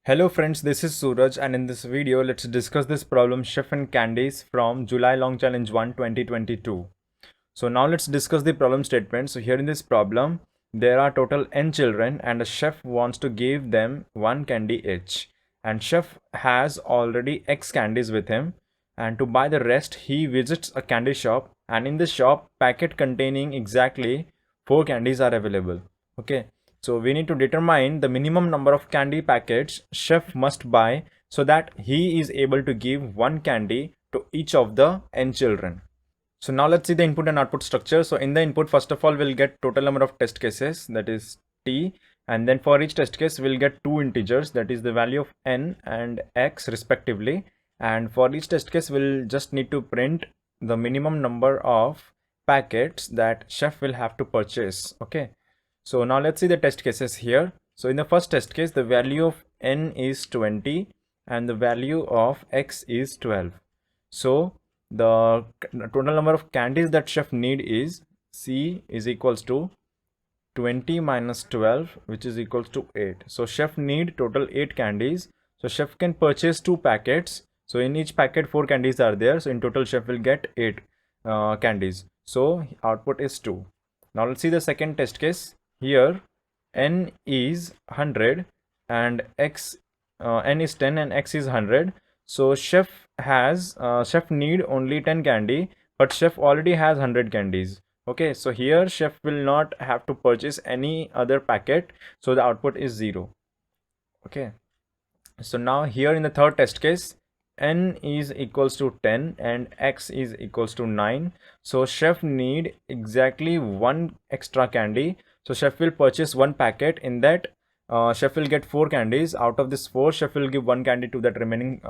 Hello friends, this is Suraj, and in this video let's discuss this problem Chef and Candies from July Long Challenge 1 2022. So now let's discuss the problem statement. So here in this problem there are total n children and a chef wants to give them one candy each, and chef has already x candies with him, and to buy the rest he visits a candy shop, and in the shop packet containing exactly 4 candies are available. Okay, so we need to determine the minimum number of candy packets chef must buy so that he is able to give one candy to each of the n children. So now let's see the input and output structure. So in the input, first of all, we'll get total number of test cases, that is t, and then for each test case we'll get two integers, that is the value of n and x respectively, and for each test case we'll just need to print the minimum number of packets that chef will have to purchase. Okay, so now let's see the test cases here. So in the first test case, the value of n is 20 and the value of x is 12. So the total number of candies that chef need is C is equals to 20 minus 12, which is equals to 8. So chef need total 8 candies. So chef can purchase 2 packets. So in each packet 4 candies are there. So in total chef will get 8 candies. So output is 2. Now let's see the second test case. Here n is 100 and n is 10 and x is 100. So chef need only 10 candy, but chef already has 100 candies. Okay, so here chef will not have to purchase any other packet, so the output is 0. Okay, so now here in the third test case, n is equals to 10 and x is equals to 9. So chef need exactly one extra candy. So chef will purchase one packet. In that chef will get 4 candies. Out of this 4, chef will give one candy to that remaining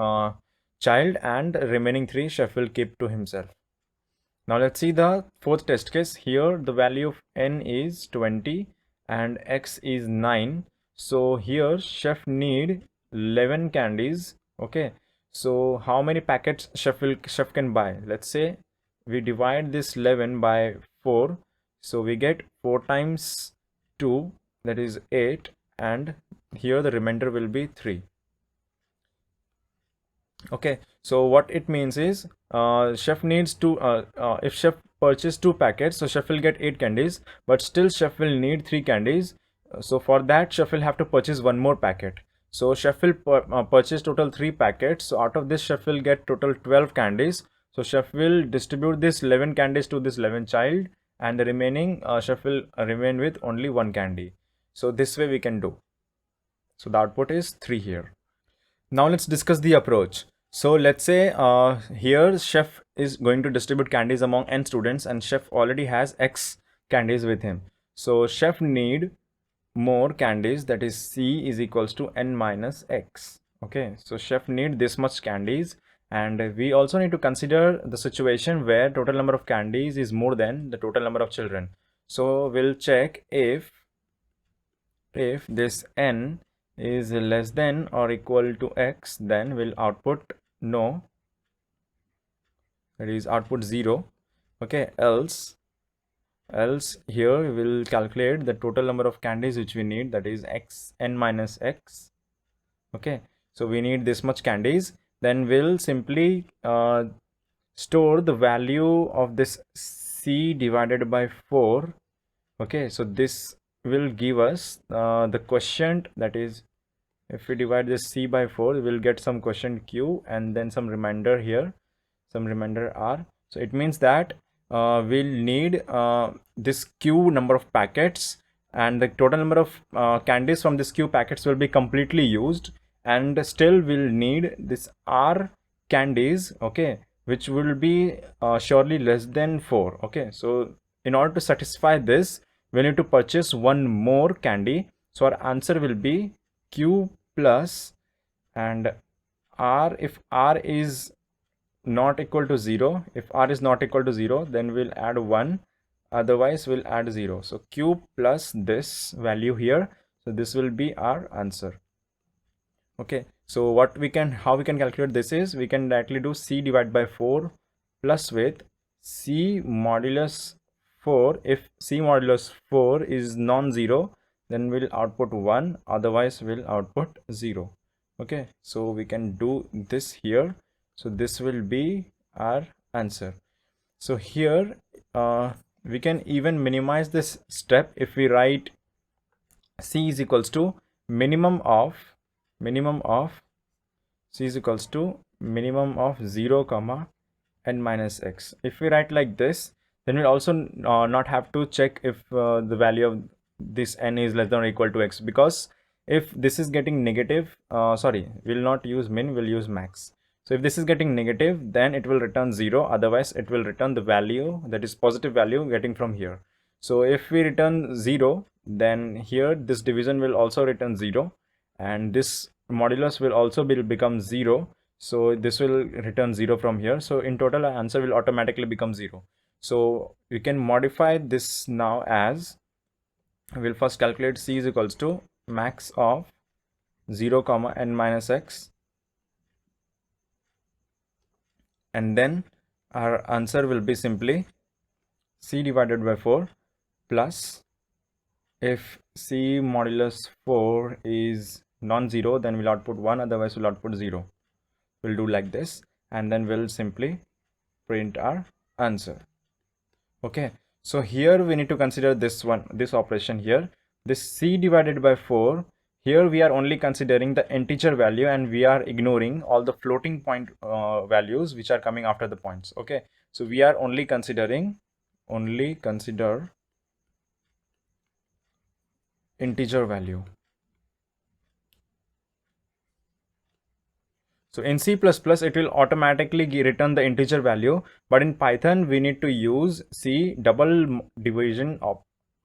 child, and remaining 3 chef will keep to himself. Now let's see the fourth test case. Here the value of n is 20 and x is 9. So here chef need 11 candies. Okay, so how many packets chef can buy? Let's say we divide this 11 by 4. So we get 4 times 2, that is 8, and here the remainder will be 3. Okay, so what it means is chef needs to if chef purchase 2 packets, so chef will get 8 candies, but still chef will need 3 candies. So for that chef will have to purchase one more packet. So chef will purchase total 3 packets. So out of this chef will get total 12 candies. So chef will distribute this 11 candies to this 11 child, and the remaining chef will remain with only 1 candy. So this way we can do. So the output is 3 here. Now let's discuss the approach. So let's say here chef is going to distribute candies among n students, and chef already has x candies with him. So chef need more candies, that is C is equals to n minus x. Okay, so chef need this much candies, and we also need to consider the situation where total number of candies is more than the total number of children. So we'll check if this n is less than or equal to x, then we'll output no, that is output 0. Okay, else here we will calculate the total number of candies which we need, that is n minus x. Okay, so we need this much candies. Then we'll simply store the value of this c divided by 4. Okay, so this will give us the quotient, that is if we divide this c by 4, we'll get some quotient q and then some remainder here, some remainder r. So it means that we'll need this q number of packets, and the total number of candies from this q packets will be completely used, and still we'll need this r candies, okay, which will be surely less than 4. Okay, so in order to satisfy this, we need to purchase one more candy. So our answer will be q plus and r. If r is not equal to 0, if r is not equal to 0, then we'll add 1, otherwise we'll add 0. So q plus this value here, so this will be our answer. Okay, so how we can calculate this is, we can directly do c divided by 4 plus with c modulus 4. If c modulus 4 is non-zero, then we'll output 1, otherwise we'll output 0. Okay, so we can do this here. So this will be our answer. So here we can even minimize this step if we write c is equals to minimum of c is equals to minimum of 0 comma n minus x. If we write like this, then we'll also not have to check if the value of this n is less than or equal to x, because if this is getting negative, sorry, we'll not use min, we'll use max. So if this is getting negative, then it will return 0, otherwise it will return the value that is positive value getting from here. So if we return 0, then here this division will also return 0, and this modulus will also become 0. So this will return 0 from here. So in total, our answer will automatically become 0. So we can modify this now as, we'll first calculate c is equals to max of 0 comma n minus x, and then our answer will be simply c divided by 4 plus, if c modulus 4 is non-zero, then we'll output 1, otherwise we'll output 0. We'll do like this, and then we'll simply print our answer. Okay, so here we need to consider this operation here, this c divided by 4. Here we are only considering the integer value, and we are ignoring all the floating point values which are coming after the points. Okay, so we are only consider integer value. So in C++, it will automatically return the integer value, but in Python, we need to use C double division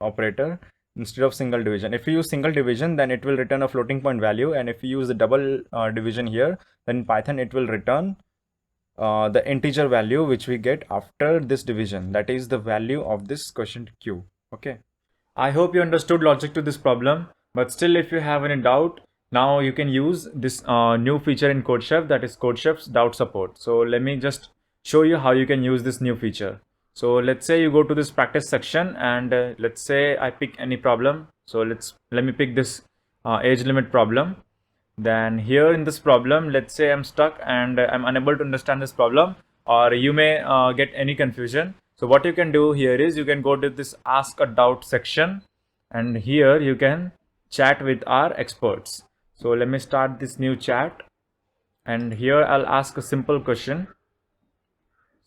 operator instead of single division. If you use single division, then it will return a floating point value, and if you use the double division here, then in Python, it will return the integer value which we get after this division, that is the value of this quotient q. Okay, I hope you understood logic to this problem, but still if you have any doubt, now you can use this new feature in CodeChef, that is CodeChef's doubt support. So let me just show you how you can use this new feature. So let's say you go to this practice section, and let's say I pick any problem. So let me pick this age limit problem. Then here in this problem, let's say I'm stuck and I'm unable to understand this problem, or you may get any confusion. So what you can do here is you can go to this ask a doubt section, and here you can chat with our experts. So let me start this new chat, and here I'll ask a simple question.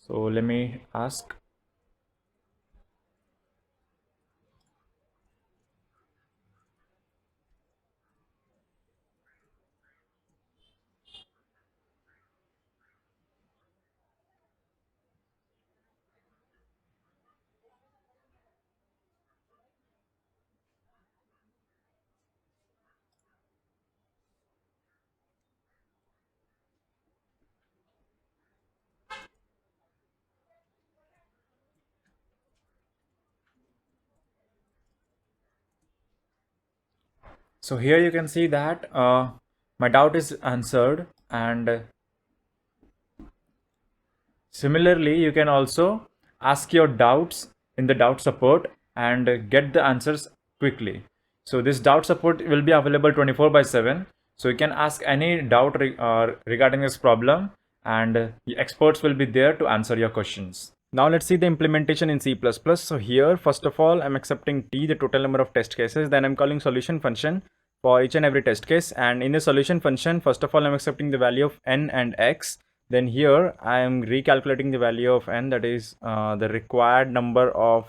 So let me ask, so here you can see that my doubt is answered, and similarly, you can also ask your doubts in the doubt support and get the answers quickly. So this doubt support will be available 24/7. So you can ask any doubt regarding this problem, and the experts will be there to answer your questions. Now let's see the implementation in C++. So here, first of all, I'm accepting t, the total number of test cases. Then I'm calling solution function for each and every test case. And in the solution function, first of all, I'm accepting the value of n and x. Then here I am recalculating the value of n, that is the required number of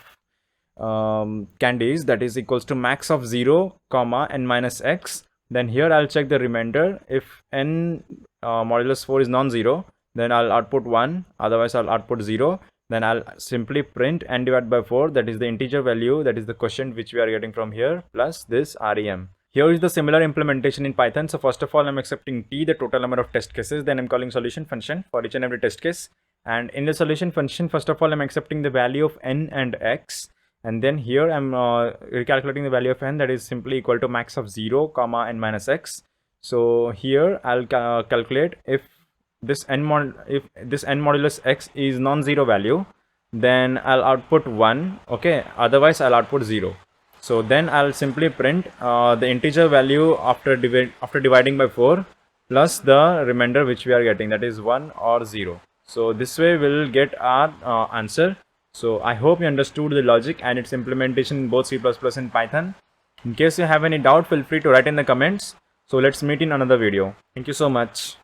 candies, that is equals to max of 0 comma n minus x. Then here I'll check the remainder. If n modulus 4 is non-zero, then I'll output 1, otherwise I'll output 0. Then I'll simply print n divided by 4, that is the integer value, that is the quotient which we are getting from here, plus this rem. Here is the similar implementation in Python. So first of all, I'm accepting t, the total number of test cases. Then I'm calling solution function for each and every test case. And in the solution function, first of all, I'm accepting the value of n and x. And then here I'm recalculating the value of n, that is simply equal to max of 0 comma n minus x. So here I'll calculate if this n modulus x is non-zero value, then I'll output 1. Okay, otherwise I'll output 0. So then I'll simply print the integer value after dividing by 4 plus the remainder which we are getting, that is 1 or 0. So this way we'll get our answer. So I hope you understood the logic and its implementation in both C++ and Python. In case you have any doubt, feel free to write in the comments. So let's meet in another video. Thank you so much.